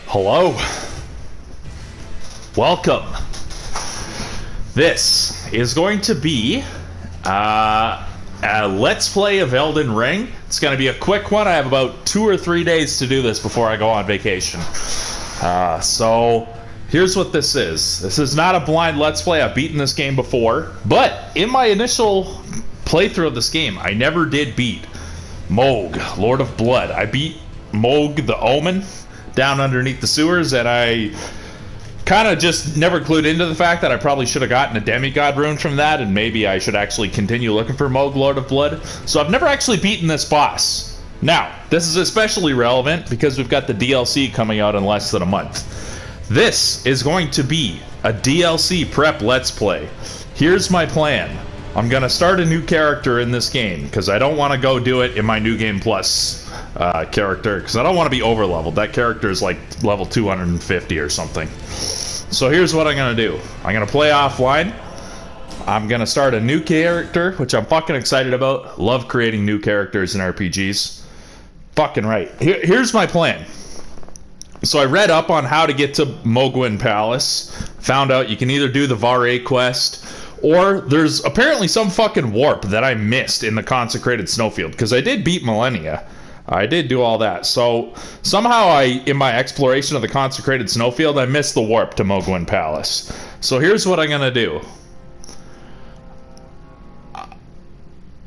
Hello. Welcome. This is going to be a Let's Play of Elden Ring. It's going to be a quick one. I have about 2 or 3 days to do this before I go on vacation. So here's what this is. This is not a blind Let's Play. I've beaten this game before. But in my initial playthrough of this game, I never did beat Mohg, Lord of Blood. I beat Mohg the Omen down underneath the sewers, and I kind of just never clued into the fact that I probably should have gotten a demigod rune from that, and maybe I should actually continue looking for Mohg, Lord of Blood. So I've never actually beaten this boss. Now, this is especially relevant because we've got the DLC coming out in less than a month. This is going to be a DLC prep Let's Play. Here's my plan. I'm going to start a new character in this game because I don't want to go do it in my New Game Plus character because I don't want to be over leveled. That character is like level 250 or something. So here's what I'm going to do. I'm going to play offline. I'm going to start a new character, which I'm fucking excited about. Love creating new characters in RPGs. Fucking right. Here's my plan. So I read up on how to get to Mohgwyn Palace. Found out you can either do the Vare quest, or there's apparently some fucking warp that I missed in the Consecrated Snowfield, because I did beat Millennia. I did do all that. So somehow in my exploration of the Consecrated Snowfield, I missed the warp to Mohgwyn Palace. So here's what I'm going to do.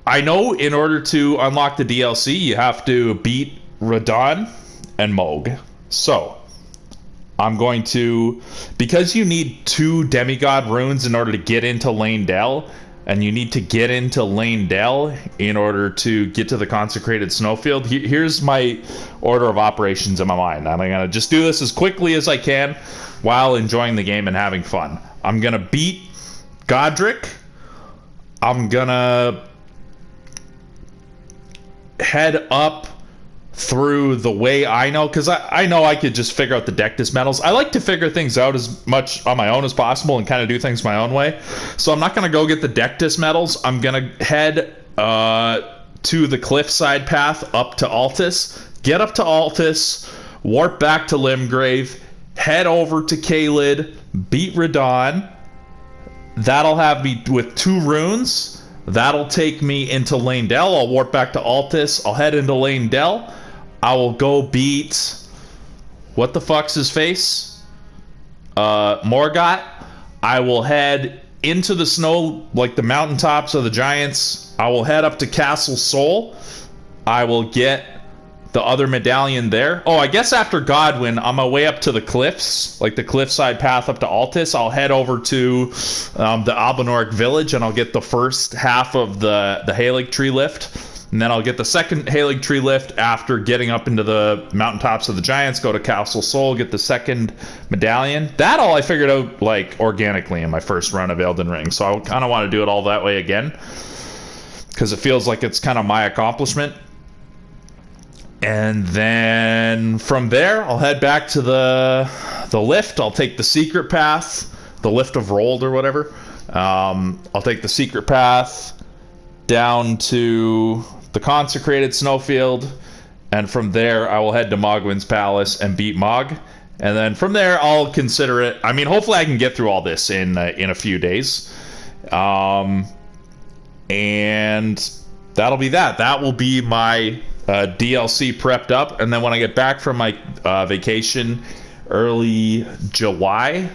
I know in order to unlock the DLC, you have to beat Radahn and Mohg. So I'm going to, because you need 2 demigod runes in order to get into Leyndell, and you need to get into Leyndell in order to get to the Consecrated Snowfield. Here's my order of operations in my mind. I'm going to just do this as quickly as I can while enjoying the game and having fun. I'm going to beat Godric. I'm going to head up through the way I know, because I know I could just figure out the deck dismantles. I like to figure things out as much on my own as possible and kind of do things my own way. So I'm not going to go get the deck dismantles. I'm going to head to the cliffside path up to Altus, get up to Altus, warp back to Limgrave, head over to Caelid, beat Radahn. That'll have me with 2 runes. That'll take me into Leyndell. I'll warp back to Altus. I'll head into Leyndell. I will go beat, what the fuck's his face? Morgott. I will head into the snow, like the mountaintops of the giants. I will head up to Castle Sol. I will get the other medallion there. Oh, I guess after Godwyn, on my way up to the cliffs, like the cliffside path up to Altus, I'll head over to the Albinauric village, and I'll get the first half of the Halig tree lift. And then I'll get the second Halig tree lift after getting up into the mountaintops of the giants, go to Castle Sol, get the second medallion. That all I figured out like organically in my first run of Elden Ring. So I kind of want to do it all that way again, because it feels like it's kind of my accomplishment. And then from there, I'll head back to the lift. I'll take the secret path, the lift of Rold or whatever. I'll take the secret path down to the Consecrated Snowfield, and from there I will head to Mohgwyn's Palace and beat Mohg. And then from there I'll consider it. I mean, hopefully I can get through all this in a few days. And that'll be that. That will be my DLC prepped up. And then when I get back from my vacation early July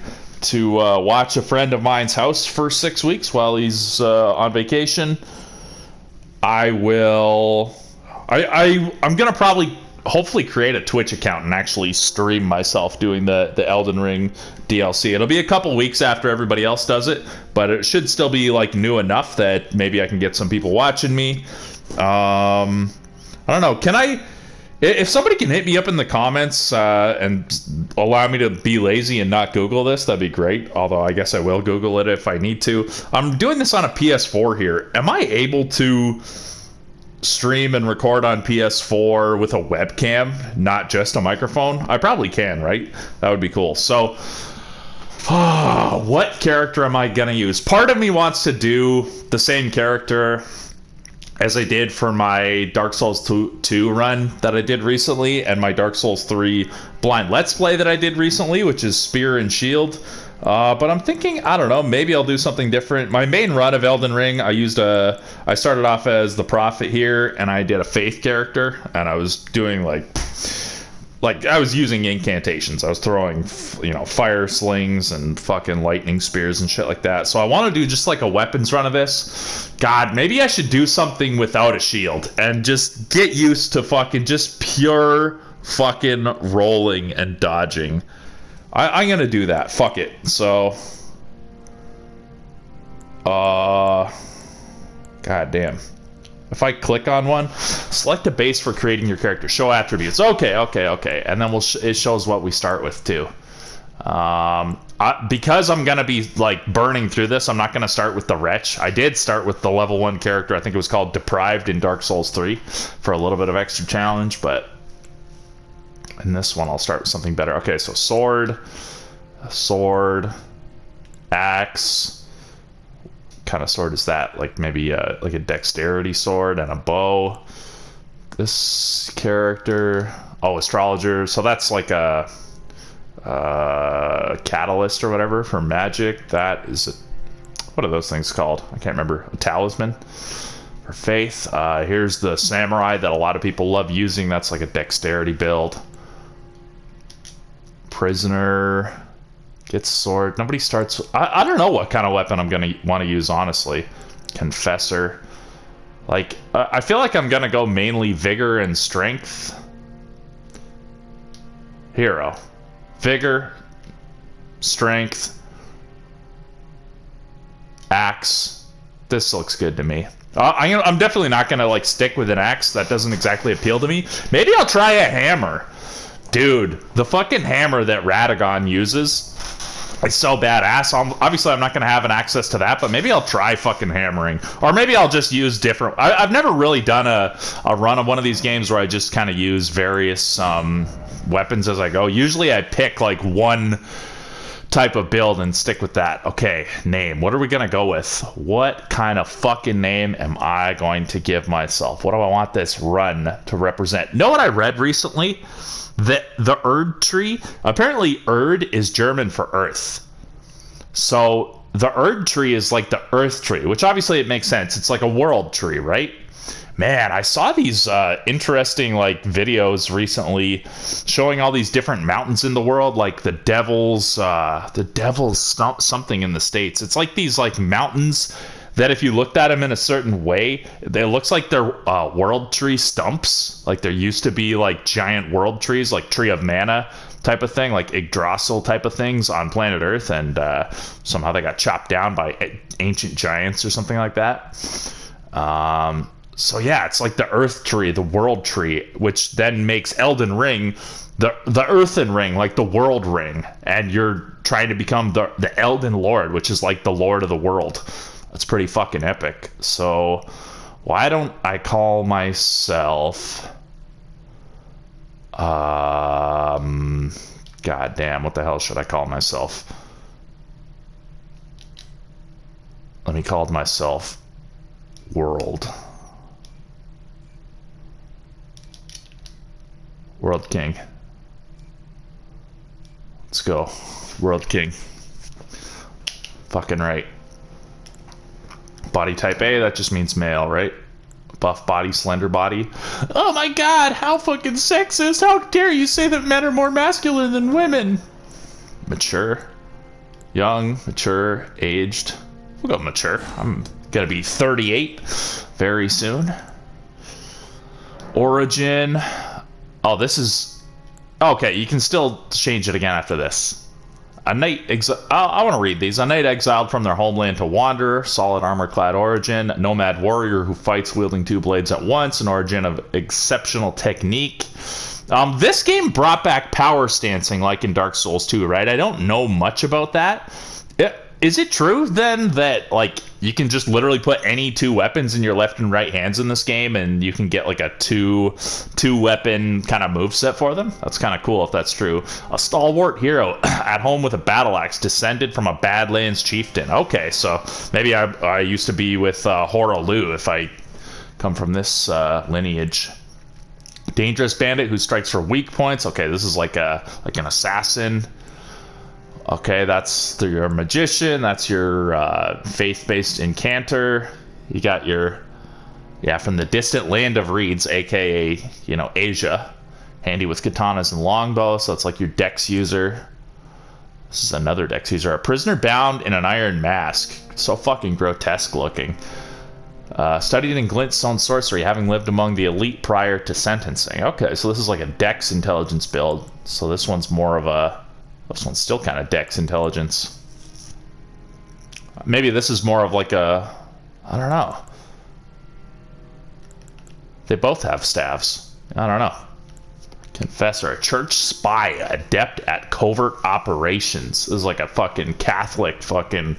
to watch a friend of mine's house for 6 weeks while he's on vacation, I'm gonna probably hopefully create a Twitch account and actually stream myself doing the Elden Ring DLC. It'll be a couple weeks after everybody else does it, but it should still be like new enough that maybe I can get some people watching me. I don't know. If somebody can hit me up in the comments and allow me to be lazy and not Google this, that'd be great. Although I guess I will Google it if I need to. I'm doing this on a PS4 here. Am I able to stream and record on PS4 with a webcam, not just a microphone? I probably can, right? That would be cool. So, what character am I going to use? Part of me wants to do the same character as I did for my Dark Souls 2 run that I did recently, and my Dark Souls 3 blind Let's Play that I did recently, which is Spear and Shield. But I'm thinking, I don't know, maybe I'll do something different. My main run of Elden Ring, I started off as the Prophet here, and I did a Faith character, and I was doing like I was using incantations. I was throwing, fire slings and fucking lightning spears and shit like that. So I want to do just like a weapons run of this. God, maybe I should do something without a shield and just get used to fucking just pure fucking rolling and dodging. I'm gonna do that. Fuck it. So, god damn. If I click on one, select a base for creating your character. Show attributes. Okay. And then it shows what we start with too. Because I'm gonna be like burning through this, I'm not gonna start with the Wretch. I did start with the level 1 character. I think it was called Deprived in Dark Souls 3 for a little bit of extra challenge, but in this one I'll start with something better. Okay, so sword, axe. What kind of sword is that? Like maybe like a dexterity sword and a bow. This character, astrologer. So that's like a catalyst or whatever for magic. That is what are those things called? I can't remember. A talisman for faith. Here's the samurai that a lot of people love using. That's like a dexterity build. Prisoner gets sword. Nobody starts. I don't know what kind of weapon I'm gonna want to use, honestly. Confessor. Like I feel like I'm gonna go mainly vigor and strength. Hero, vigor, strength, axe. This looks good to me. I'm definitely not gonna like stick with an axe. That doesn't exactly appeal to me. Maybe I'll try a hammer. Dude, the fucking hammer that Radagon uses is so badass. Obviously, I'm not going to have an access to that, but maybe I'll try fucking hammering. Or maybe I'll just use different... I've never really done a run of one of these games where I just kind of use various weapons as I go. Usually I pick like one type of build and stick with that. Okay, name. What are we going to go with? What kind of fucking name am I going to give myself? What do I want this run to represent? Know what I read recently? The Erd tree, apparently Erd is German for earth. So the Erd tree is like the earth tree, which obviously it makes sense. It's like a world tree, right? Man, I saw these interesting like videos recently showing all these different mountains in the world, like the devil's something in the States. It's like these like mountains that if you looked at them in a certain way, it looks like they're world tree stumps. Like there used to be like giant world trees, like Tree of Mana type of thing, like Yggdrasil type of things on planet Earth, and somehow they got chopped down by ancient giants or something like that. So yeah, it's like the Earth tree, the world tree, which then makes Elden Ring the Earthen Ring, like the world ring, and you're trying to become the Elden Lord, which is like the Lord of the world. That's pretty fucking epic. So why don't I call myself god damn, what the hell should I call myself? Let me call myself World King. Let's go. World King. Fucking right. Body type A, that just means male, right? Buff body, slender body. Oh my god, how fucking sexist. How dare you say that men are more masculine than women? Mature. Young, mature, aged. We'll go mature. I'm gonna be 38 very soon. Origin. Oh, this is... Okay, you can still change it again after this. A knight I want to read these. A knight exiled from their homeland to wander. Solid armor-clad origin. Nomad warrior who fights wielding 2 blades at once. An origin of exceptional technique. This game brought back power stancing like in Dark Souls 2, right? I don't know much about that. Is it true, then, that like you can just literally put any 2 weapons in your left and right hands in this game and you can get like a two weapon kind of moveset for them? That's kind of cool if that's true. A stalwart hero at home with a battle axe, descended from a Badlands chieftain. Okay, so maybe I used to be with Horaloo if I come from this lineage. Dangerous bandit who strikes for weak points. Okay, this is like an assassin. Okay, that's your magician. That's your faith-based incanter. You got your from the distant land of reeds, aka Asia. Handy with katanas and longbow, so it's like your dex user. This is another dex user. A prisoner bound in an iron mask. So fucking grotesque looking. Studied in glintstone sorcery, having lived among the elite prior to sentencing. Okay, so this is like a dex intelligence build. So this one's more of a... This one's still kind of dex intelligence. Maybe this is more of like a... I don't know. They both have staves. I don't know. Confessor, a church spy, adept at covert operations. This is like a fucking Catholic fucking...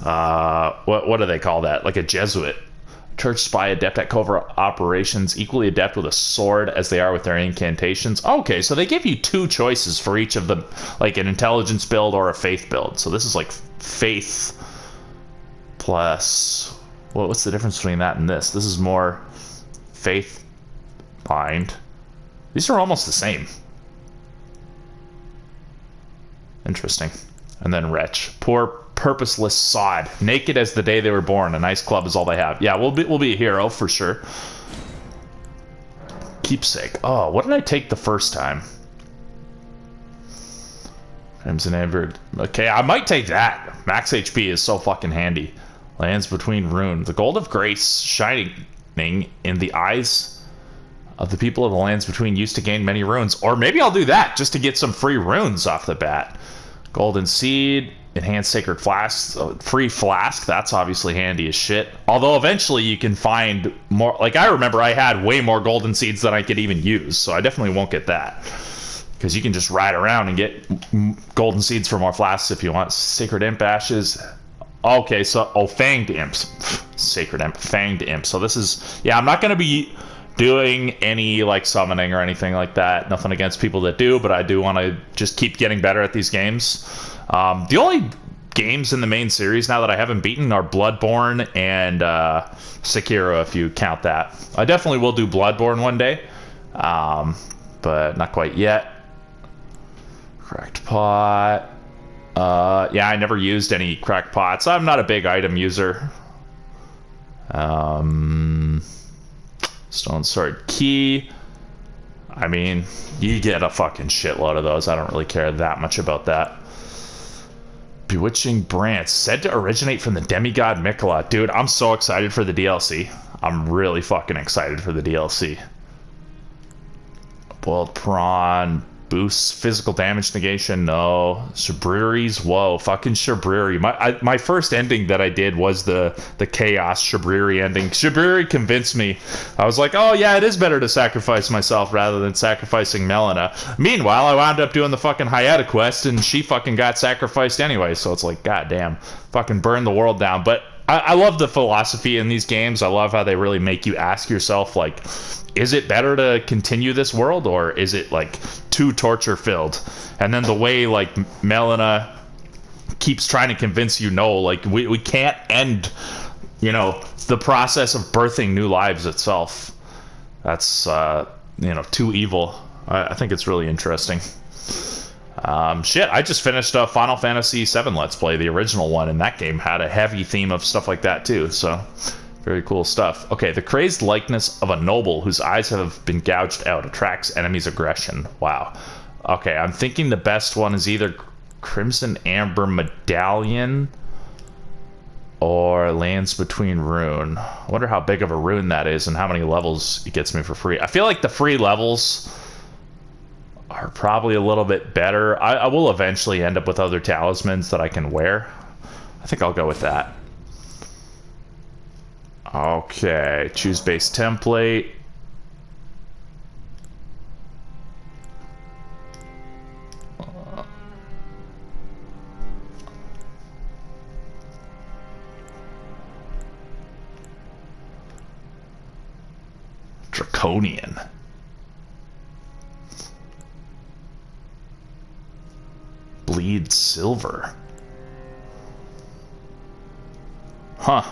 what do they call that? Like a Jesuit. Church spy, adept at covert operations, equally adept with a sword as they are with their incantations. Okay, so they give you two choices for each of them, like an intelligence build or a faith build. So this is like faith plus... what's the difference between that and this? This is more faith bind. These are almost the same. Interesting. And then wretch. Poor, purposeless sod. Naked as the day they were born. A nice club is all they have. Yeah, we'll be a hero for sure. Keepsake. Oh, what did I take the first time? Crimson Amber. Okay, I might take that. Max HP is so fucking handy. Lands between runes. The gold of grace shining in the eyes of the people of the lands between used to gain many runes. Or maybe I'll do that just to get some free runes off the bat. Golden seed, enhanced sacred flask, free flask. That's obviously handy as shit. Although eventually you can find more. Like I remember I had way more golden seeds than I could even use. So I definitely won't get that. Because you can just ride around and get golden seeds for more flasks if you want. Sacred imp ashes. Okay, so, fanged imps. Sacred imp, fanged imp. So this is, yeah, I'm not going to be doing any, like, summoning or anything like that. Nothing against people that do, but I do want to just keep getting better at these games. The only games in the main series now that I haven't beaten are Bloodborne and Sekiro, if you count that. I definitely will do Bloodborne one day, but not quite yet. Cracked pot. Yeah, I never used any cracked pots. I'm not a big item user. Stone sword key. I mean, you get a fucking shitload of those. I don't really care that much about that. Bewitching branch. Said to originate from the demigod Mikola. Dude, I'm so excited for the DLC. I'm really fucking excited for the DLC. Boiled prawn. Boosts physical damage negation. No. Shabriris. Whoa. Fucking Shabriri. My first ending that I did was the chaos Shabriri ending. Shabriri convinced me. I was like, oh yeah, it is better to sacrifice myself rather than sacrificing Melina. Meanwhile, I wound up doing the fucking Hayata quest and she fucking got sacrificed anyway. So it's like, goddamn. Fucking burn the world down. But I love the philosophy in these games. I love how they really make you ask yourself, like, is it better to continue this world or is it like too torture filled? And then the way like Melina keeps trying to convince you, no, like we can't end, the process of birthing new lives itself. That's too evil. I think it's really interesting. Shit, I just finished a Final Fantasy VII Let's Play, the original one, and that game had a heavy theme of stuff like that too, so very cool stuff. Okay, the crazed likeness of a noble whose eyes have been gouged out attracts enemies' aggression. Wow. Okay, I'm thinking the best one is either Crimson Amber Medallion or Lands Between Rune. I wonder how big of a rune that is and how many levels it gets me for free. I feel like the free levels are probably a little bit better. I will eventually end up with other talismans that I can wear. I think I'll go with that. Okay, choose base template. Draconian. Bleed silver. Huh.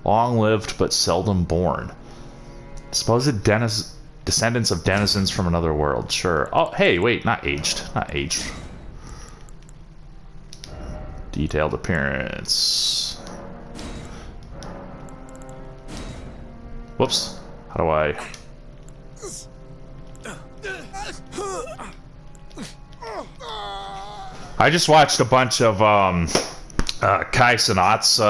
Long-lived but seldom born. Supposed descendants of denizens from another world. Sure. Oh, hey, wait, not aged. Not aged. Detailed appearance. Whoops. How do I... I just watched a bunch of Kai Cenat's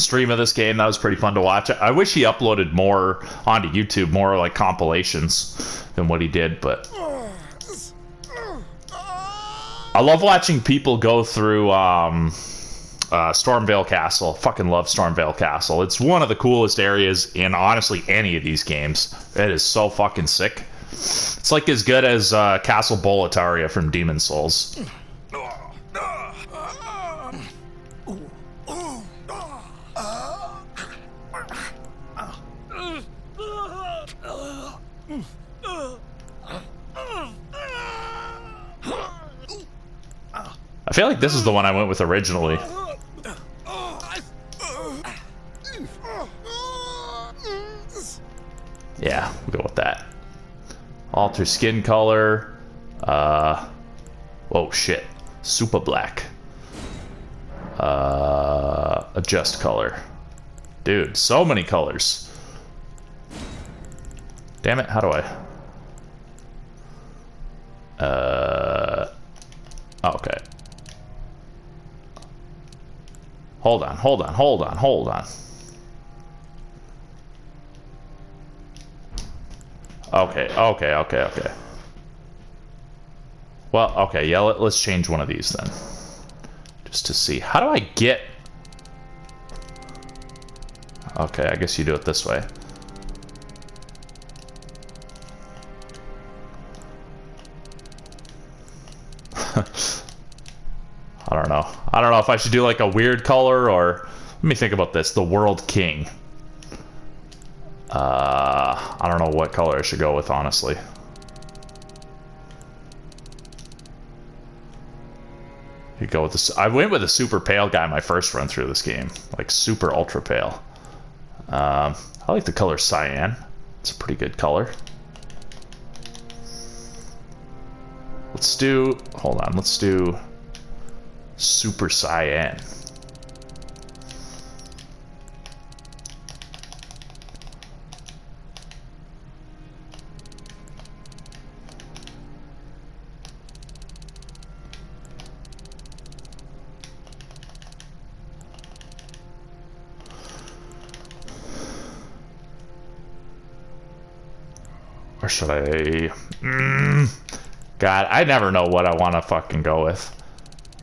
stream of this game. That was pretty fun to watch. I wish he uploaded more onto YouTube, more like compilations than what he did, but I love watching people go through Stormvale Castle. Fucking love Stormvale Castle. It's one of the coolest areas in honestly any of these games. It is so fucking sick. It's like as good as Castle Boletaria from Demon's Souls. I feel like this is the one I went with originally. Yeah, we'll go with that. Alter skin color. Oh shit. Super black. Adjust color. Dude, so many colors. Damn it, how do I? Okay. Hold on. Okay. Well, okay, yeah, let's change one of these then. Just to see. How do I get... Okay, I guess you do it this way. I don't know. I don't know if I should do like a weird color or... Let me think about this. The World King. I don't know what color I should go with, honestly. You go with this. I went with a super pale guy my first run through this game, like super ultra pale. I like the color cyan. It's a pretty good color. Let's do. Hold on. Let's do super cyan. Or should I... God, I never know what I want to fucking go with.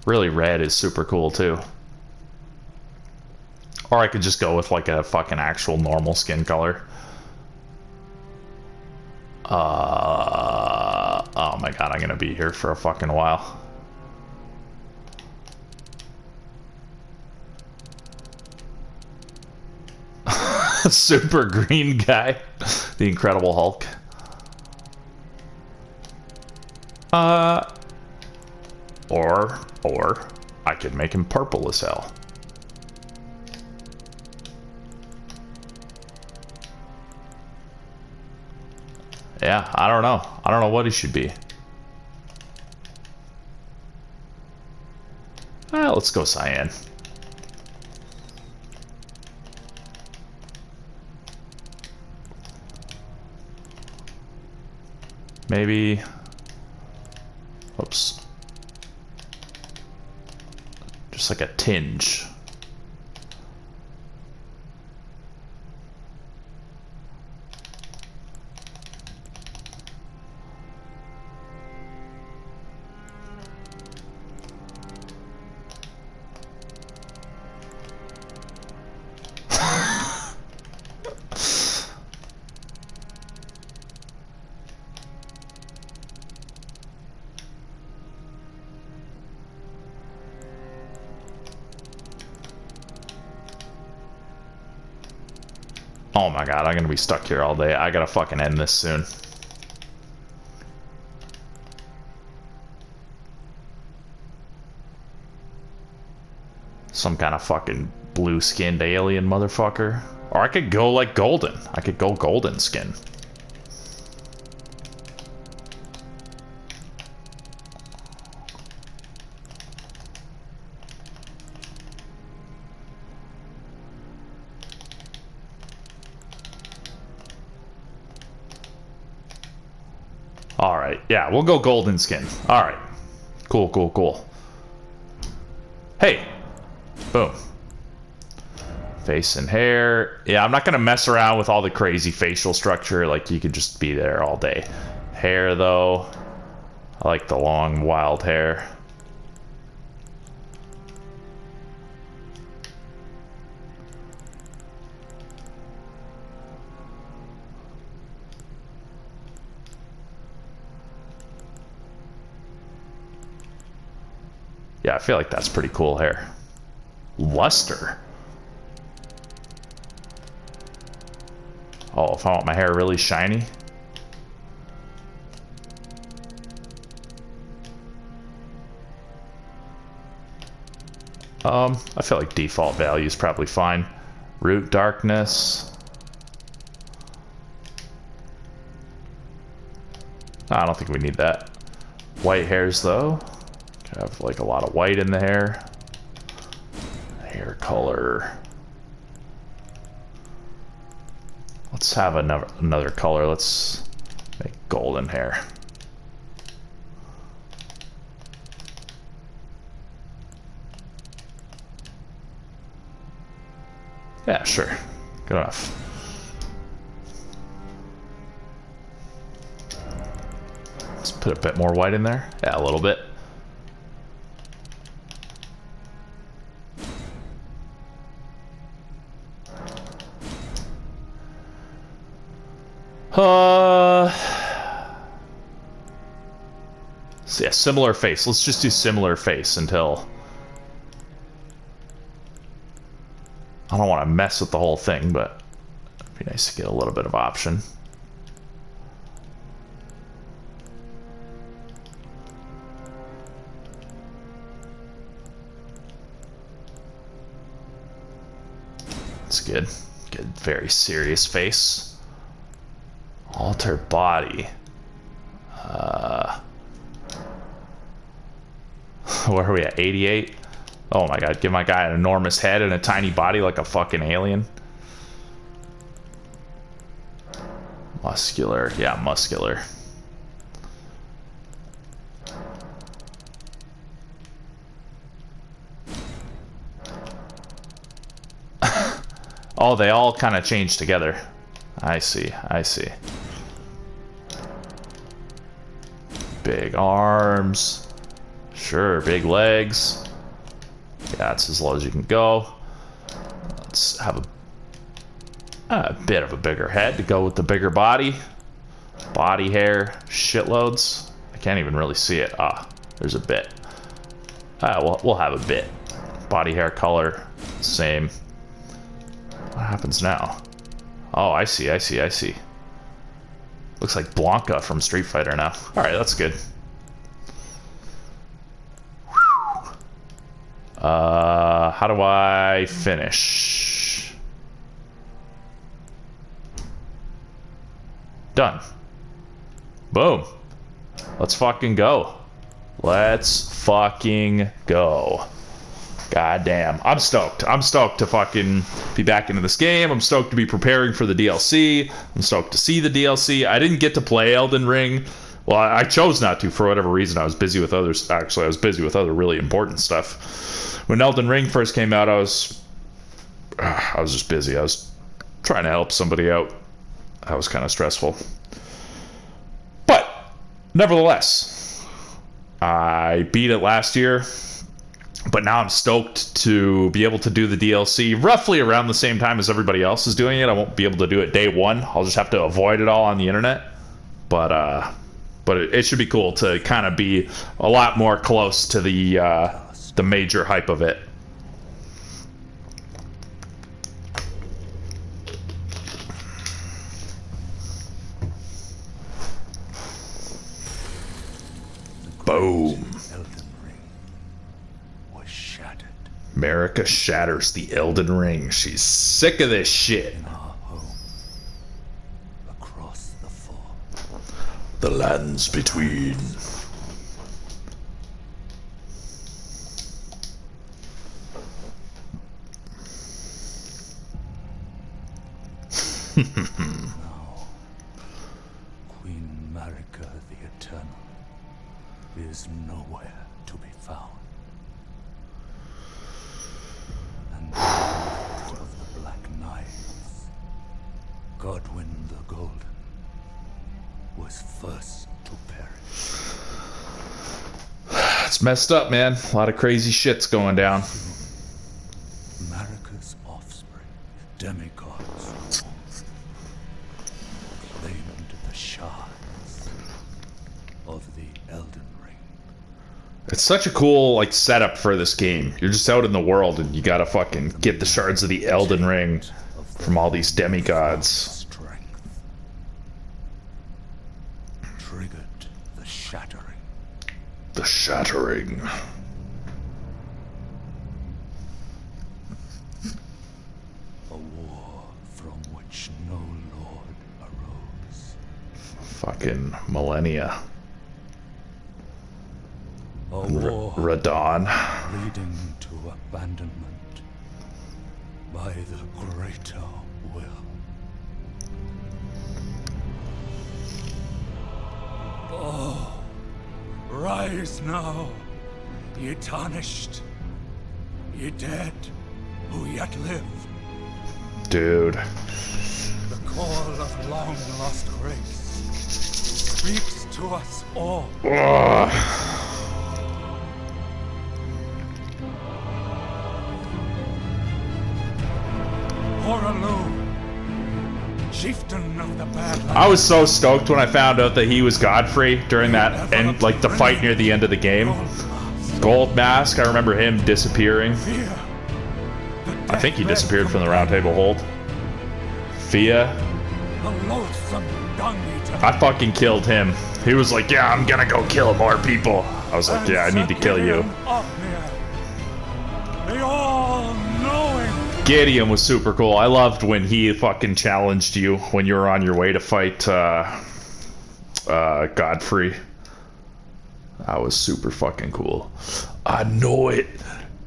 Really, red is super cool, too. Or I could just go with, like, a fucking actual normal skin color. Oh my god, I'm gonna be here for a fucking while. Super green guy. The Incredible Hulk. Or I could make him purple as hell. Yeah, I don't know. I don't know what he should be. Let's go cyan. Maybe... Oops. Just like a tinge. Oh my god, I'm gonna be stuck here all day. I gotta fucking end this soon. Some kind of fucking blue-skinned alien motherfucker. Or I could go like golden. I could go golden skin. Alright, yeah, we'll go golden skin. Alright. Cool, cool, cool. Hey! Boom. Face and hair. Yeah, I'm not gonna mess around with all the crazy facial structure. Like, you could just be there all day. Hair, though. I like the long, wild hair. Yeah, I feel like that's pretty cool hair. Luster. Oh, if I want my hair really shiny. I feel like default value is probably fine. Root darkness. I don't think we need that. White hairs though. Have like a lot of white in the hair. Hair color. Let's have another color. Let's make golden hair. Yeah, sure. Good enough. Let's put a bit more white in there. Yeah, a little bit. So yeah, similar face. Let's just do similar face until... I don't want to mess with the whole thing, but it'd be nice to get a little bit of option. That's good. Good, very serious face. Alter body. Where are we at? 88? Oh my god, give my guy an enormous head and a tiny body like a fucking alien. Muscular. Yeah, muscular. Oh, they all kind of change together. I see, I see. Big arms. Sure, big legs. Yeah, that's as low as you can go. Let's have a bit of a bigger head to go with the bigger body. Body hair, shitloads. I can't even really see it. Ah, there's a bit. We'll have a bit. Body hair color, same. What happens now? Oh, I see, I see, I see. Looks like Blanca from Street Fighter now. Alright, that's good. How do I finish? Done. Boom. Let's fucking go. Let's fucking go. God damn. I'm stoked. I'm stoked to fucking be back into this game. I'm stoked to be preparing for the DLC. I'm stoked to see the DLC. I didn't get to play Elden Ring. Well, I chose not to for whatever reason. I was busy with others. Actually, I was busy with other really important stuff. When Elden Ring first came out, I was just busy. I was trying to help somebody out. That was kind of stressful. But, nevertheless, I beat it last year. But now I'm stoked to be able to do the DLC roughly around the same time as everybody else is doing it. I won't be able to do it day one. I'll just have to avoid it all on the internet. But it should be cool to kind of be a lot more close to the major hype of it. Boom. Elden Ring was shattered. America shatters the Elden Ring. She's sick of this shit. In our home, across the fall, The lands between. now, Queen Marika the Eternal is nowhere to be found. And the Lord of the Black Knives, Godwyn the Golden, was first to perish. It's messed up, man. A lot of crazy shit's going down. Marika's offspring, demigods, claimed the shards of the Elden Ring. It's such a cool like setup for this game. You're just out in the world and you gotta fucking get the shards of the Elden Ring from all these demigods. Strength triggered the shattering. The shattering. A war from which no lord arose. Fucking millennia. A war Radon. leading to abandonment by the greater will. Oh, rise now, ye tarnished, ye dead who yet live. Dude. The call of long lost grace speaks to us all. Ugh. Horalu, chieftain of the Badlands. I was so stoked when I found out that he was Godfrey during that end, like the fight near the end of the game. Gold Mask, I remember him disappearing. I think he disappeared from the Round Table Hold. Fia, A loathsome dung eater. I fucking killed him. He was like, yeah, I'm gonna go kill more people. I was like, yeah, I need to kill you. The all-knowing. Gideon was super cool. I loved when he fucking challenged you when you were on your way to fight Godfrey. That was super fucking cool. I know it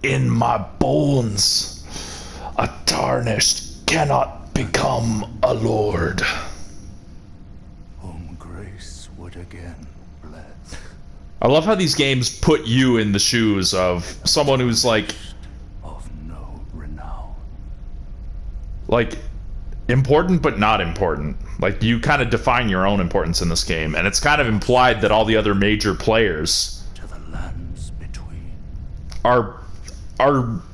in my bones. A tarnished cannot become a lord. Whom grace would again bless. I love how these games put you in the shoes of someone who's like No renown. Important but not important. Like you kind of define your own importance in this game, and it's kind of implied that all the other major players To the lands between. are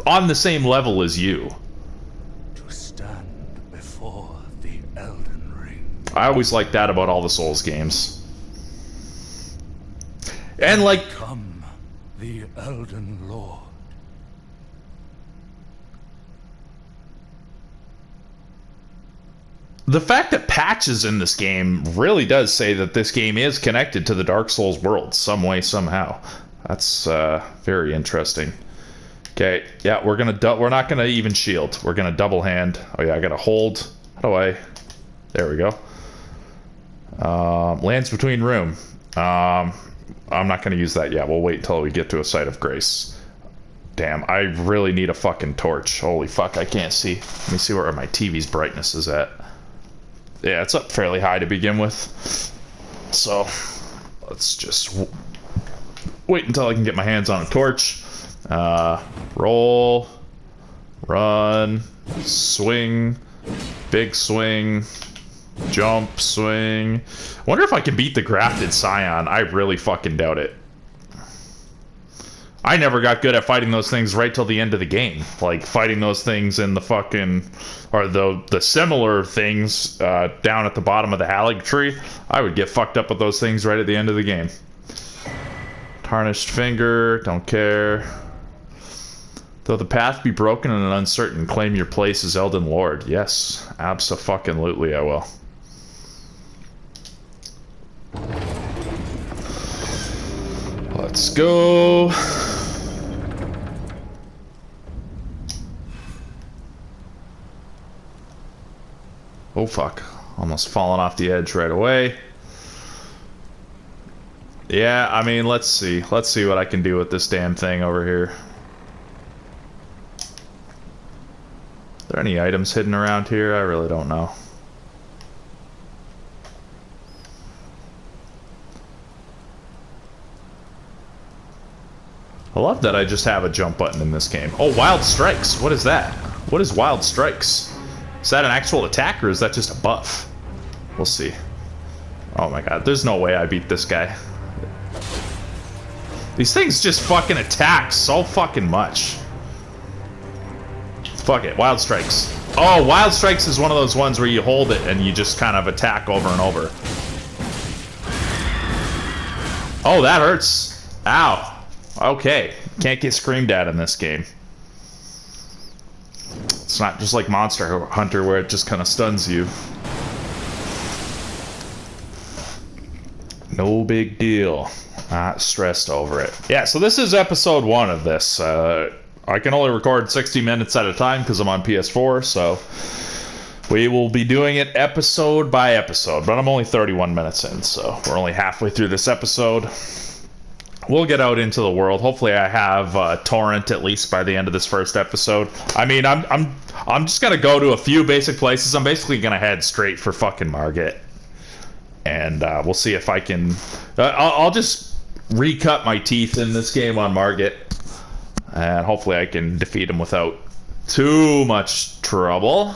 on the same level as you. To stand before the Elden Ring. I always like that about all the Souls games. And like Come, the Elden Lord. the fact that patches in this game really does say that this game is connected to the Dark Souls world some way, somehow. That's very interesting. Okay, yeah, we're not gonna even shield. We're gonna double hand. Oh yeah, I gotta hold. How do I? There we go. Lands between room. I'm not gonna use that yet. We'll wait until we get to a site of grace. Damn, I really need a fucking torch. Holy fuck, I can't see. Let me see where my TV's brightness is at. Yeah, it's up fairly high to begin with. So, let's just wait until I can get my hands on a torch. Roll, run, swing, big swing, jump, swing. I wonder if I can beat the grafted Scion. I really fucking doubt it. I never got good at fighting those things right till the end of the game. Like, fighting those things in the fucking... Or the similar things down at the bottom of the Halig tree. I would get fucked up with those things right at the end of the game. Tarnished finger, don't care. Though the path be broken and uncertain, claim your place as Elden Lord. Yes, abso-fucking-lutely I will. Let's go. Oh fuck. Almost falling off the edge right away. Yeah, I mean, let's see. Let's see what I can do with this damn thing over here. Are there any items hidden around here? I really don't know. I love that I just have a jump button in this game. Oh, Wild Strikes. What is that? What is Wild Strikes? Is that an actual attack or is that just a buff? We'll see. Oh my god, there's no way I beat this guy. These things just fucking attack so fucking much. Fuck it, Wild Strikes. Oh, Wild Strikes is one of those ones where you hold it and you just kind of attack over and over. Oh, that hurts. Ow. Okay, can't get screamed at in this game. It's not just like Monster Hunter where it just kind of stuns you. No big deal. Not stressed over it. Yeah, so this is episode 1 of this. I can only record 60 minutes at a time because I'm on PS4, so we will be doing it episode by episode, but I'm only 31 minutes in, so we're only halfway through this episode. We'll get out into the world. Hopefully I have torrent at least by the end of this first episode. I mean, I'm just gonna go to a few basic places. I'm basically gonna head straight for fucking Margit, and we'll see if I can. I'll just recut my teeth in this game on Margit, and hopefully I can defeat him without too much trouble.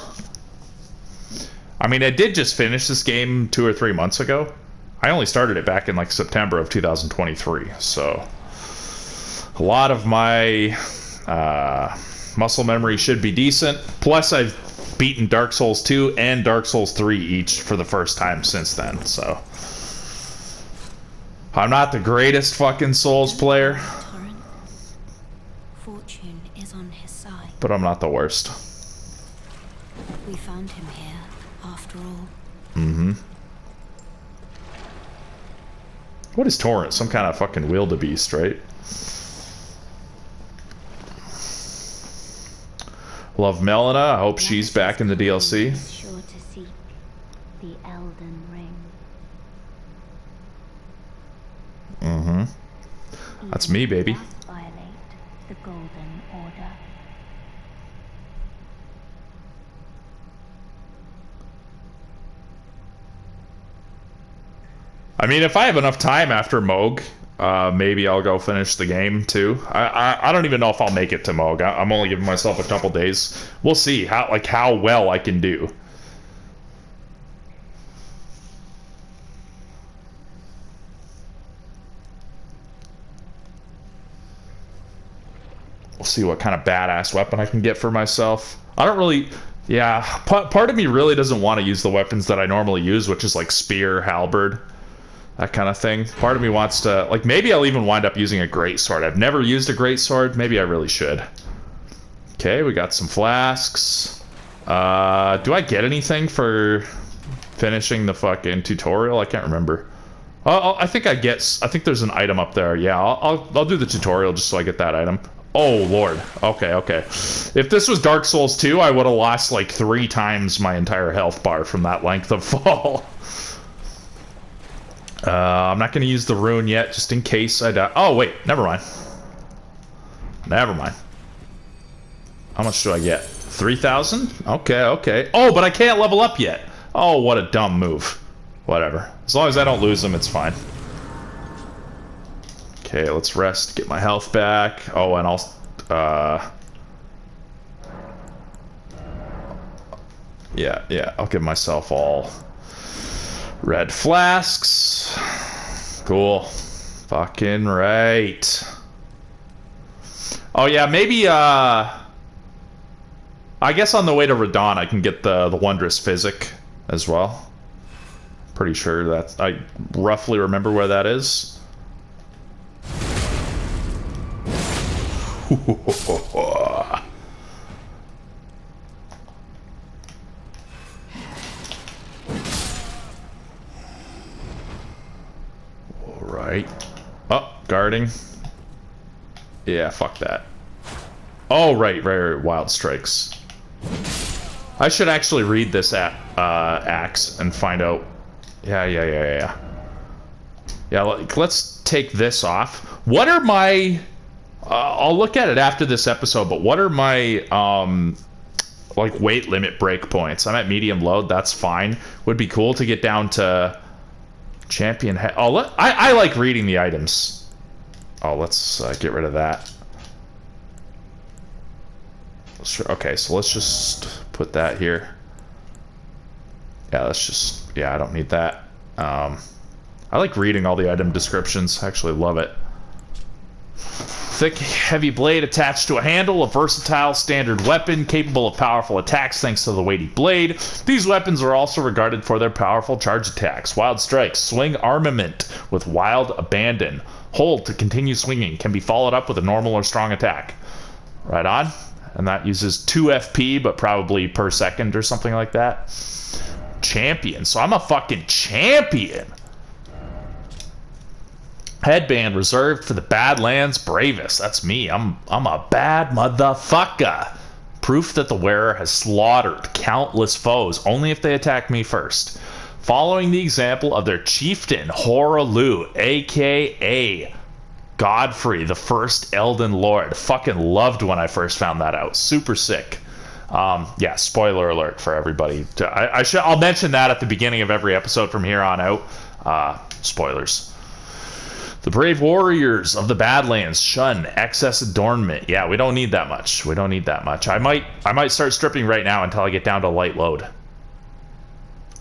I mean, I did just finish this game 2 or 3 months ago. I only started it back in like September of 2023, so a lot of my muscle memory should be decent. Plus, I've beaten Dark Souls 2 and Dark Souls 3 each for the first time since then, so I'm not the greatest fucking Souls player, Fortune is on his side. but I'm not the worst. We found him here, after all. Mm-hmm. What is Torrent? Some kind of fucking wildebeest, right? Love Melina. I hope she's back in the DLC. Sure to seek the Elden Ring. Mm-hmm. That's me, baby. Violate the Golden Order. I mean, if I have enough time after Moog, maybe I'll go finish the game too. I don't even know if I'll make it to Moog. I'm only giving myself a couple days. We'll see how well I can do. We'll see what kind of badass weapon I can get for myself. I don't really... Yeah, part of me really doesn't want to use the weapons that I normally use, which is like spear, halberd, that kind of thing. Part of me wants to... Like, maybe I'll even wind up using a greatsword. I've never used a greatsword. Maybe I really should. Okay, we got some flasks. Do I get anything for finishing the fucking tutorial? I can't remember. I think I think there's an item up there. Yeah, I'll do the tutorial just so I get that item. Oh, Lord. Okay. If this was Dark Souls 2, I would have lost like 3 times my entire health bar from that length of fall. I'm not going to use the rune yet, just in case I die. Oh, wait. Never mind. How much do I get? 3,000? Okay. Oh, but I can't level up yet. Oh, what a dumb move. Whatever. As long as I don't lose them, it's fine. Okay, let's rest, get my health back. Oh, and I'll... Yeah, I'll give myself all red flasks. Cool. Fucking right. Oh, yeah, maybe, I guess on the way to Radon, I can get the Wondrous Physic as well. Pretty sure that... I roughly remember where that is. Alright. Oh, guarding. Yeah, fuck that. Oh, right. Wild Strikes. I should actually read this axe and find out. Yeah. Let's take this off. What are my... I'll look at it after this episode, but what are my like weight limit break points? I'm at medium load. That's fine. Would be cool to get down to champion. I like reading the items. Oh, let's get rid of that. Sure. Okay, so let's just put that here. Yeah, let's just... Yeah, I don't need that. I like reading all the item descriptions. I actually love it. Thick, heavy blade attached to a handle, a versatile standard weapon capable of powerful attacks thanks to the weighty blade. These weapons are also regarded for their powerful charge attacks. Wild strikes, swing armament with wild abandon. Hold to continue swinging, can be followed up with a normal or strong attack. Right on. And that uses 2 FP, but probably per second or something like that. Champion. So I'm a fucking champion. Headband reserved for the Badlands bravest. That's me. I'm a bad motherfucker. Proof that the wearer has slaughtered countless foes only if they attack me first. Following the example of their chieftain, Horalu, a.k.a. Godfrey, the first Elden Lord. Fucking loved when I first found that out. Super sick. Yeah, spoiler alert for everybody. I'll mention that at the beginning of every episode from here on out. Spoilers. The brave warriors of the Badlands shun excess adornment. Yeah, we don't need that much. We don't need that much. I might start stripping right now until I get down to light load.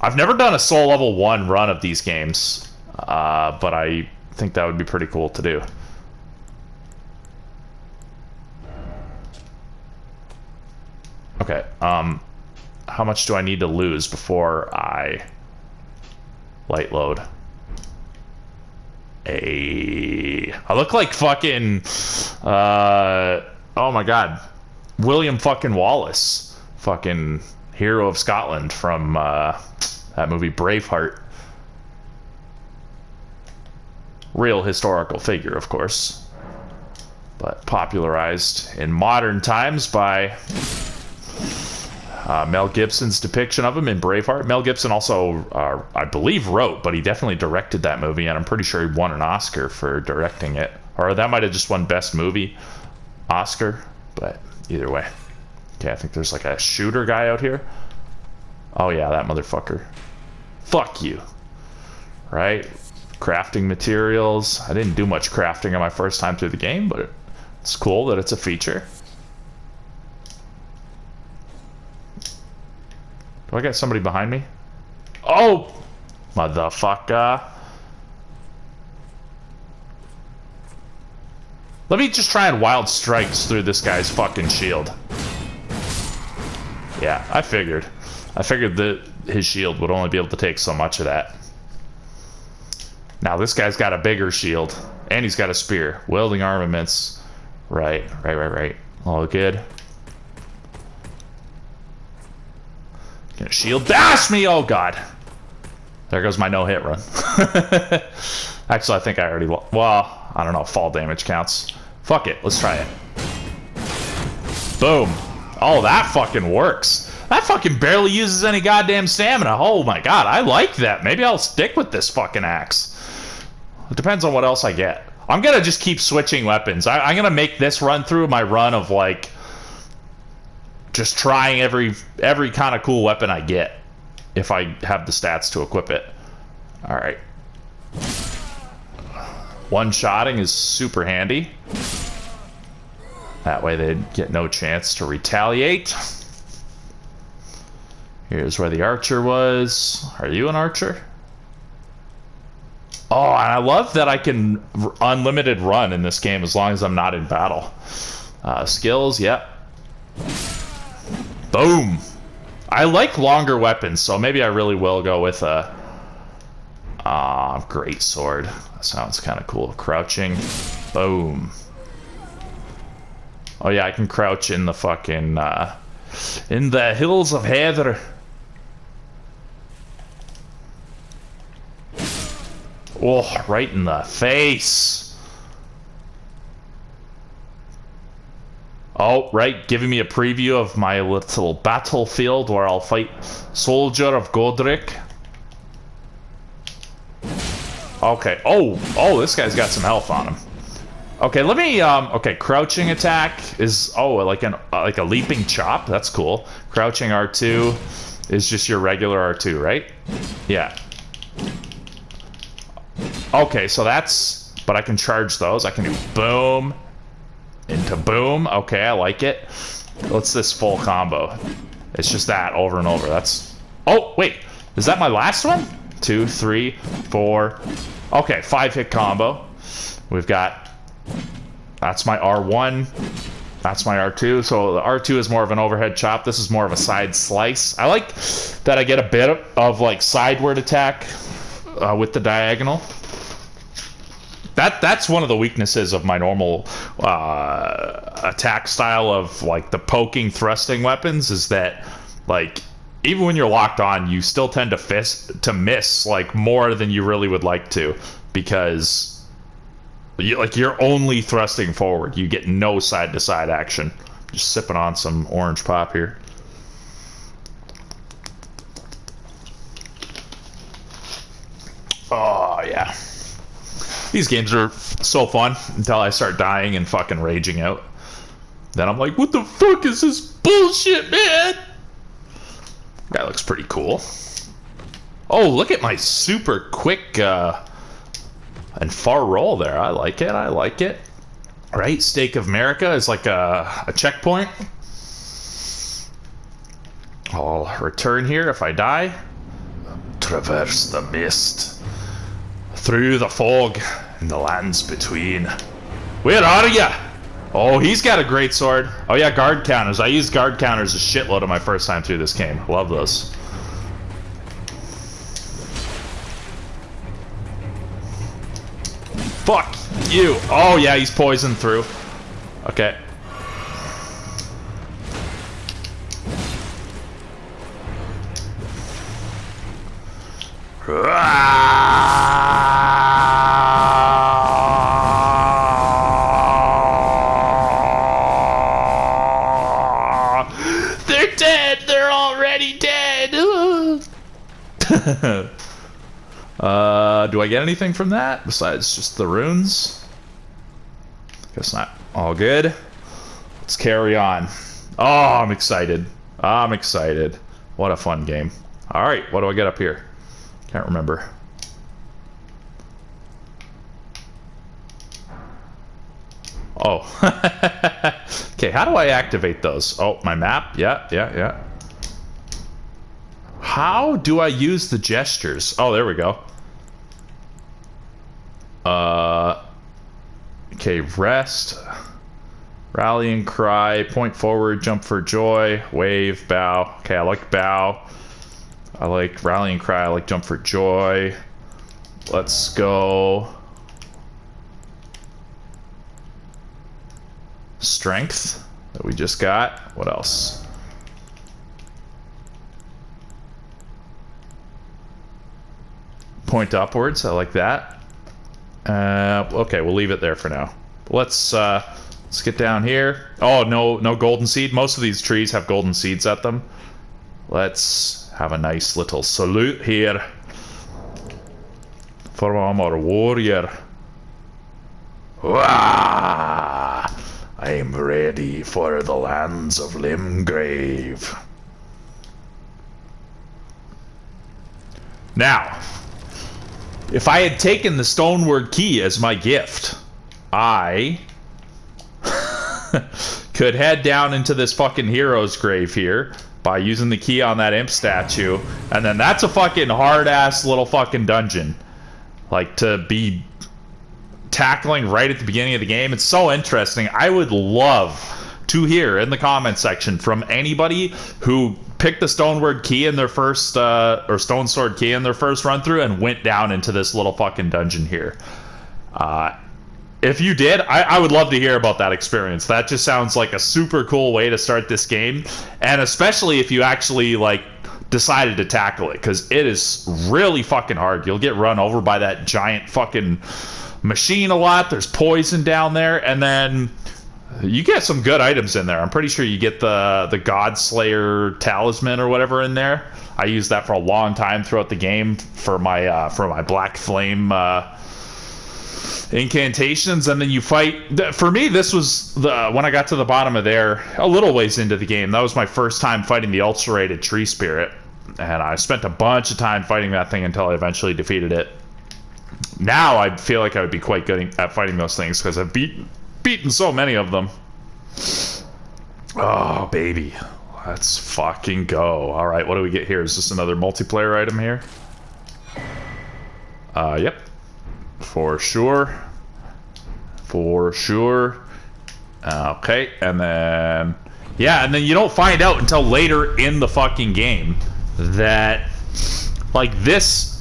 I've never done a soul level 1 run of these games, but I think that would be pretty cool to do. Okay, how much do I need to lose before I light load? I look like fucking, oh my god, William fucking Wallace, fucking hero of Scotland from that movie Braveheart. Real historical figure, of course, but popularized in modern times by Mel Gibson's depiction of him in Braveheart. Mel Gibson also, I believe, wrote, but he definitely directed that movie, and I'm pretty sure he won an Oscar for directing it. Or that might have just won Best Movie Oscar, but either way. Okay, I think there's like a shooter guy out here. Oh yeah, that motherfucker. Fuck you. Right? Crafting materials. I didn't do much crafting on my first time through the game, but it's cool that it's a feature. Do I got somebody behind me? Oh! Motherfucker. Let me just try and wild strikes through this guy's fucking shield. Yeah, I figured. I figured that his shield would only be able to take so much of that. Now this guy's got a bigger shield. And he's got a spear. Welding armaments. Right. All good. Gonna shield bash me! Oh god. There goes my no-hit run. Actually, I think I already... Well, I don't know if fall damage counts. Fuck it. Let's try it. Boom. Oh, that fucking works. That fucking barely uses any goddamn stamina. Oh my god, I like that. Maybe I'll stick with this fucking axe. It depends on what else I get. I'm gonna just keep switching weapons. I'm gonna make this run through my run of, like... just trying every kind of cool weapon I get if I have the stats to equip it. Alright. One-shotting is super handy. That way they'd get no chance to retaliate. Here's where the archer was. Are you an archer? Oh, and I love that I can unlimited run in this game as long as I'm not in battle. Skills, yep. Boom! I like longer weapons, so maybe I really will go with a great sword. That sounds kind of cool. Crouching. Boom. Oh yeah, I can crouch in the fucking in the hills of Heather. Oh, right in the face. Oh, right, giving me a preview of my little battlefield where I'll fight Soldier of Godric. Okay. Oh, this guy's got some health on him. Okay, let me. Okay, crouching attack is like a leaping chop. That's cool. Crouching R2 is just your regular R2, right? Yeah. Okay, so that's. But I can charge those. I can do boom into boom. Okay, I like it. What's this full combo? It's just that over and over. That's. Oh wait, is that my last one? 2, 3, 4. Okay, 5-hit combo. We've got. That's my R1. That's my R2. So the R2 is more of an overhead chop. This is more of a side slice. I like that I get a bit of like sideward attack with the diagonal. That's one of the weaknesses of my normal attack style of like the poking thrusting weapons is that like even when you're locked on, you still tend to miss like more than you really would like to because you're only thrusting forward. You get no side to side action. Just sipping on some orange pop here. Oh yeah. These games are so fun until I start dying and fucking raging out. Then I'm like, what the fuck is this bullshit, man? That looks pretty cool. Oh, look at my super quick and far roll there. I like it. I like it. Right? Stake of America is like a checkpoint. I'll return here if I die. Traverse the mist. Through the fog and the lands between. Where are ya? Oh, he's got a great sword. Oh yeah, guard counters. I used guard counters a shitload of my first time through this game. Love those. Fuck you. Oh yeah, he's poisoned through. Okay. They're dead. They're already dead. Do I get anything from that besides just the runes? Guess not. All good. Let's carry on. Oh, I'm excited. I'm excited. What a fun game. All right, what do I get up here? Can't remember. Oh. Okay, how do I activate those? Oh, my map? Yeah. How do I use the gestures? Oh, there we go. Okay, rest. Rallying cry. Point forward. Jump for joy. Wave. Bow. Okay, I like bow. I like rallying cry. I like jump for joy. Let's go. Strength that we just got. What else? Point upwards. I like that. Okay, we'll leave it there for now. Let's get down here. Oh, no golden seed. Most of these trees have golden seeds at them. Let's have a nice little salute here for our warrior. Wah! I'm ready for the lands of Limgrave. Now, if I had taken the Stoneward Key as my gift, I could head down into this fucking hero's grave here by using the key on that imp statue, and then that's a fucking hard-ass little fucking dungeon. Like, to be tackling right at the beginning of the game. It's so interesting. I would love to hear in the comment section from anybody who picked the Stoneward Key in their first, or Stone Sword Key in their first run through and went down into this little fucking dungeon here. If you did, I would love to hear about that experience. That just sounds like a super cool way to start this game, and especially if you actually like decided to tackle it, because it is really fucking hard. You'll get run over by that giant fucking machine a lot. There's poison down there, and then You get some good items in there. I'm pretty sure you get the Godslayer talisman or whatever in there. I used that for a long time throughout the game for my Black Flame incantations, and then you fight. For me, this was when I got to the bottom of there, a little ways into the game. That was my first time fighting the ulcerated tree spirit, and I spent a bunch of time fighting that thing until I eventually defeated it. Now I feel like I would be quite good at fighting those things because I've beaten so many of them. Oh, baby. Let's fucking go. Alright, what do we get here? Is this another multiplayer item here? Yep. For sure. For sure. Okay, and then... Yeah, and then you don't find out until later in the fucking game that, like, this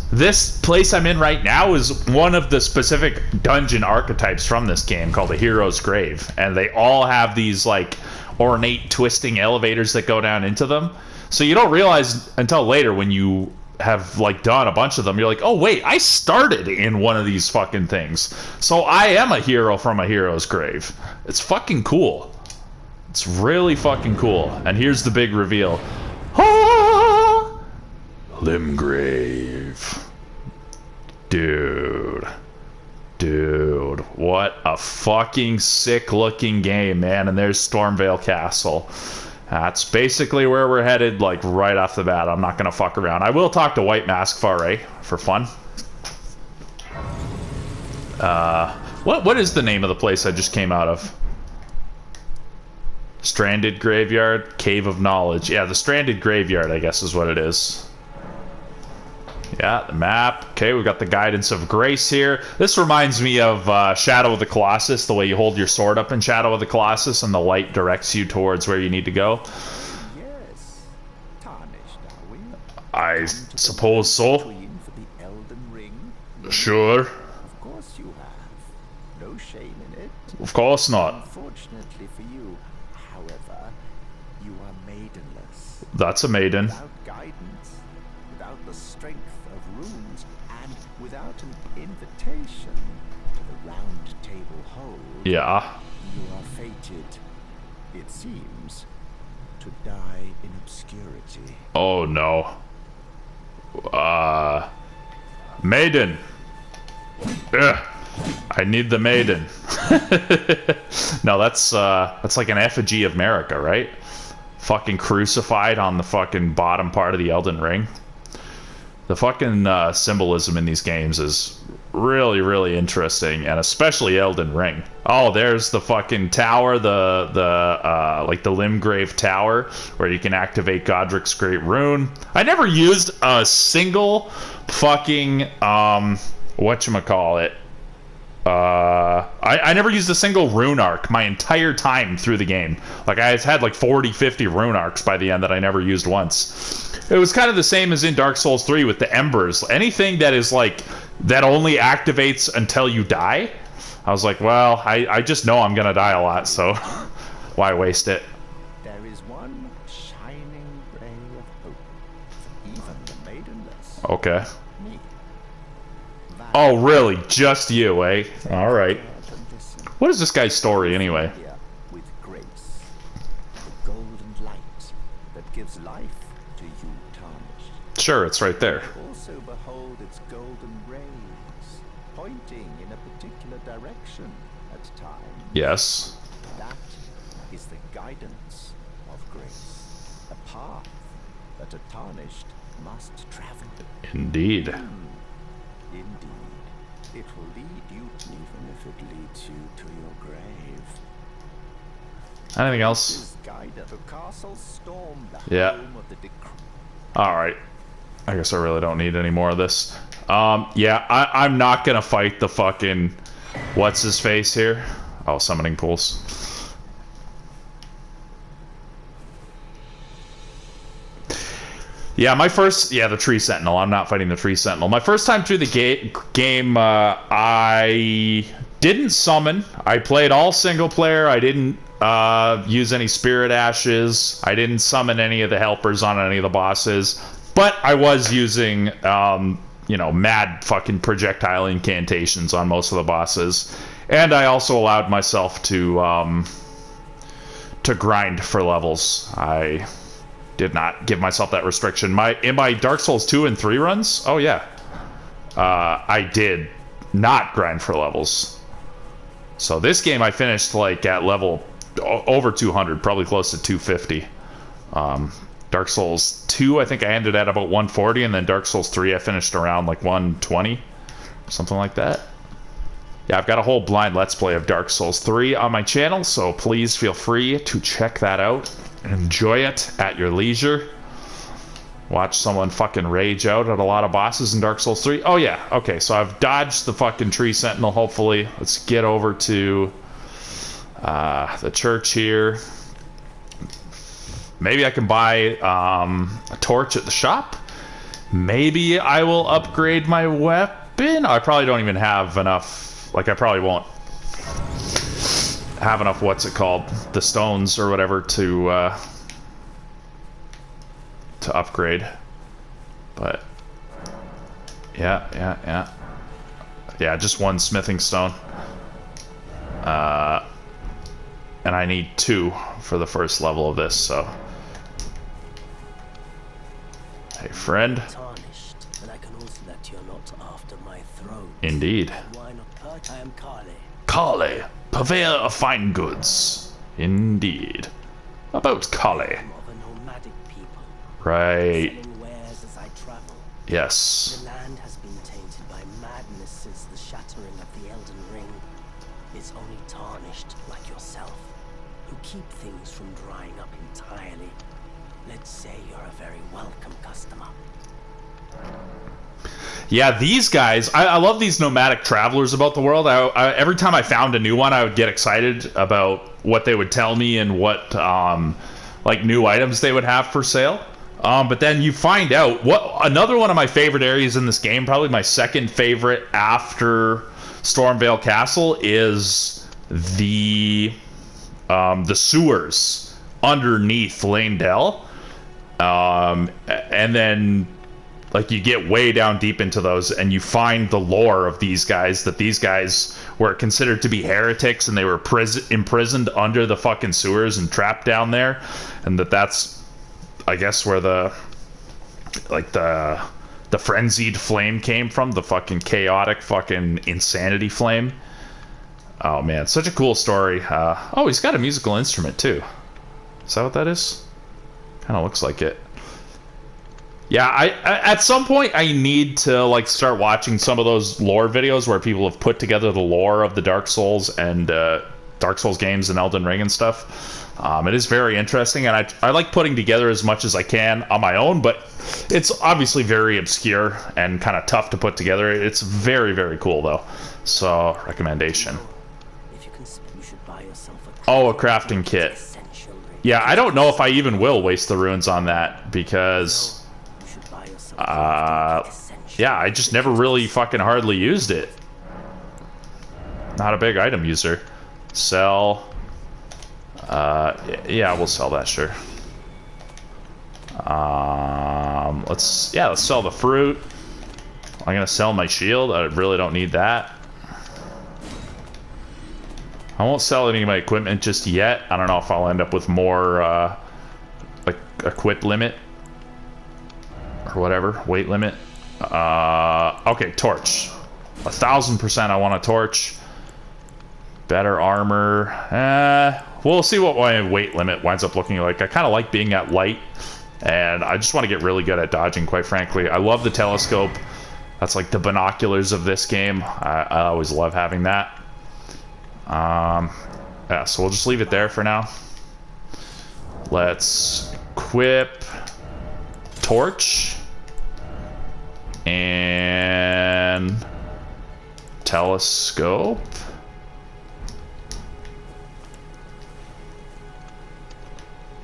place I'm in right now is one of the specific dungeon archetypes from this game called the Hero's Grave. And they all have these, like, ornate twisting elevators that go down into them. So you don't realize until later when you have, like, done a bunch of them, you're like, oh, wait, I started in one of these fucking things. So I am a hero from a Hero's Grave. It's fucking cool. It's really fucking cool. And here's the big reveal. Ah! Limgrave. Dude, what a fucking sick looking game, man. And there's Stormvale Castle. That's basically where we're headed, like, right off the bat. I'm not gonna fuck around. I will talk to White Mask Faray for fun. What is the name of the place I just came out of? Stranded Graveyard? Cave of Knowledge. Yeah, the Stranded Graveyard, I guess, is what it is. Yeah, the map. Okay, we've got the Guidance of Grace here. This reminds me of Shadow of the Colossus, the way you hold your sword up in Shadow of the Colossus and the light directs you towards where you need to go. Yes. Tarnished, are we? I suppose so. For the Elden Ring? Sure. Of course you have. No shame in it. Of course not. Unfortunately for you, however, you are maidenless. That's a maiden. Without guidance, without the strength of runes, and without an invitation to the round table hold, Yeah. you are fated, it seems, to die in obscurity. Oh no. Maiden. Ugh. I need the maiden. No, that's like an effigy of Marika, right? Fucking crucified on the fucking bottom part of the Elden Ring. The fucking symbolism in these games is really, really interesting, and especially Elden Ring. Oh, there's the fucking tower, like the Limgrave Tower, where you can activate Godric's Great Rune. I never used a single fucking whatchamacallit. I never used a single rune arc my entire time through the game. Like, I had like 40, 50 rune arcs by the end that I never used once. It was kind of the same as in Dark Souls 3 with the Embers. Anything that is like, that only activates until you die, I was like, well, I just know I'm gonna die a lot, so why waste it? There is one shining ray of hope, even the maidenless. Okay. Me. Oh, really? Just you, eh? Alright. What is this guy's story, anyway? With grace, the golden light that gives life to you tarnished. Sure, it's right there. Also behold its golden rays, pointing in a particular direction at times. Yes. That is the guidance of grace, a path that a tarnished must travel. Indeed. Indeed, it will lead you, even if it leads you to your grave. Anything else? This guidance, the castle storm, the Yeah. home of the Alright. I guess I really don't need any more of this. Yeah, I'm not gonna fight the fucking... What's his face here? Oh, summoning pools. Yeah, the Tree Sentinel. I'm not fighting the Tree Sentinel. My first time through the game, I didn't summon. I played all single player. I didn't use any Spirit Ashes. I didn't summon any of the helpers on any of the bosses. But I was using, mad fucking projectile incantations on most of the bosses. And I also allowed myself to to grind for levels. I did not give myself that restriction. In my Dark Souls 2 and 3 runs, oh yeah, I did not grind for levels. So this game I finished like at level over 200, probably close to 250. Dark Souls 2, I think I ended at about 140, and then Dark Souls 3 I finished around like 120, something like that. Yeah, I've got a whole blind Let's Play of Dark Souls 3 on my channel, so please feel free to check that out and enjoy it at your leisure. Watch someone fucking rage out at a lot of bosses in Dark Souls 3. Oh yeah, okay, so I've dodged the fucking tree sentinel, hopefully. Let's get over to the church here. Maybe I can buy a torch at the shop. Maybe I will upgrade my weapon. I probably don't even have enough. Like, I probably won't have enough, what's it called? The stones or whatever to upgrade. But yeah, just one smithing stone. And I need 2 for the first level of this, so. Hey, friend. Tarnished, and I can also that you're not after my throat. Indeed. Why not purge? I am Kale. Kale, purveyor of fine goods. Indeed. About Kale. I'm of a nomadic people. Right. Selling wares as I travel. Yes. The land has been tainted by madness since the shattering of the Elden Ring. It's only tarnished like yourself, who keep things from drying up entirely. Let's say you're a very welcome customer. Yeah, these guys, I love these nomadic travelers about the world. Every time I found a new one, I would get excited about what they would tell me and what like new items they would have for sale. But then you find out another one of my favorite areas in this game, probably my second favorite after Stormvale Castle, is the sewers underneath Lane Dell. And then like you get way down deep into those and you find the lore of these guys, that these guys were considered to be heretics and they were imprisoned under the fucking sewers and trapped down there, and that's I guess where the frenzied flame came from, the fucking chaotic fucking insanity flame. Oh man, such a cool story. Oh, he's got a musical instrument too. Is that what that is? Kind of looks like it. Yeah, I at some point I need to like start watching some of those lore videos where people have put together the lore of the Dark Souls and Dark Souls games and Elden Ring and stuff. It is very interesting, and I like putting together as much as I can on my own, but it's obviously very obscure and kind of tough to put together. It's very, very cool though. So, recommendation. You should buy yourself a crafting kit. Yeah, I don't know if I even will waste the runes on that, because yeah, I just never really fucking hardly used it. Not a big item user. Sell. Yeah, we'll sell that, sure. Let's sell the fruit. I'm gonna sell my shield. I really don't need that. I won't sell any of my equipment just yet. I don't know if I'll end up with more like equip limit or whatever, weight limit. Okay, torch. 1000% I want a torch. Better armor. We'll see what my weight limit winds up looking like. I kind of like being at light, and I just want to get really good at dodging, quite frankly. I love the telescope. That's like the binoculars of this game. I always love having that. Yeah, so we'll just leave it there for now. Let's equip torch and telescope.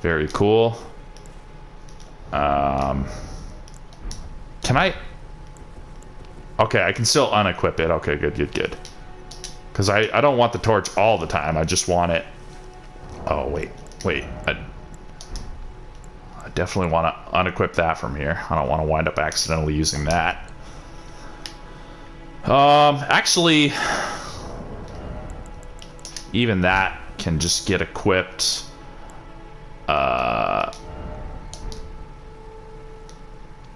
Very cool. Can I? Okay, I can still unequip it. Okay, good. Because I don't want the torch all the time. I just want it. Oh, wait. I definitely want to unequip that from here. I don't want to wind up accidentally using that. Actually, even that can just get equipped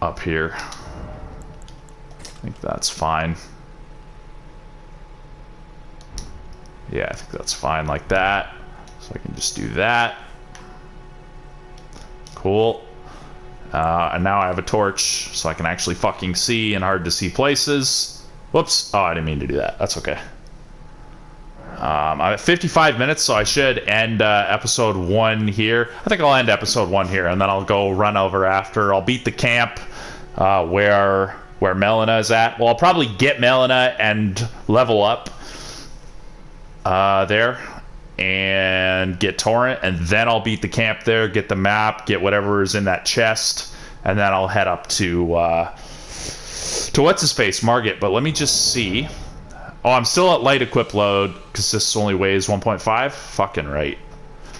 up here. I think that's fine. Yeah, I think that's fine like that. So I can just do that. Cool. And now I have a torch, so I can actually fucking see in hard to see places. Whoops. Oh, I didn't mean to do that. That's okay. I'm at 55 minutes, so I should end episode 1 here. I think I'll end episode 1 here, and then I'll go run over after. I'll beat the camp where Melina is at. Well, I'll probably get Melina and level up there, and get Torrent, and then I'll beat the camp there, get the map, get whatever is in that chest, and then I'll head up to what's his face, Margit. But let me just see. Oh, I'm still at light equip load because this only weighs 1.5. Fucking right.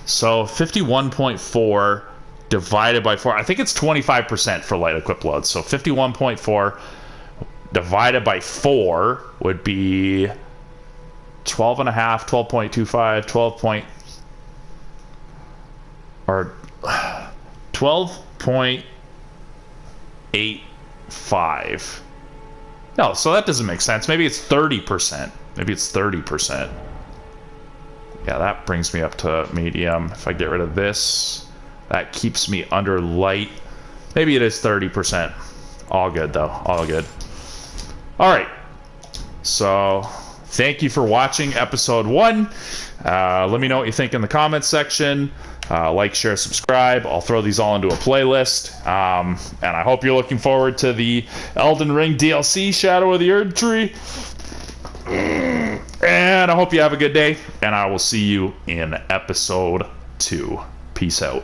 So 51.4 divided by 4. I think it's 25% for light equip load. So 51.4 divided by 4 would be 12.5, 12.25, 12.85. No, so that doesn't make sense. Maybe it's 30%. Maybe it's 30%. Yeah, that brings me up to medium. If I get rid of this, that keeps me under light. Maybe it is 30%. All good, though. All good. All right. So, thank you for watching episode 1. Let me know what you think in the comments section. Like, share, subscribe. I'll throw these all into a playlist. And I hope you're looking forward to the Elden Ring DLC, Shadow of the Erd Tree. And I hope you have a good day. And I will see you in episode 2. Peace out.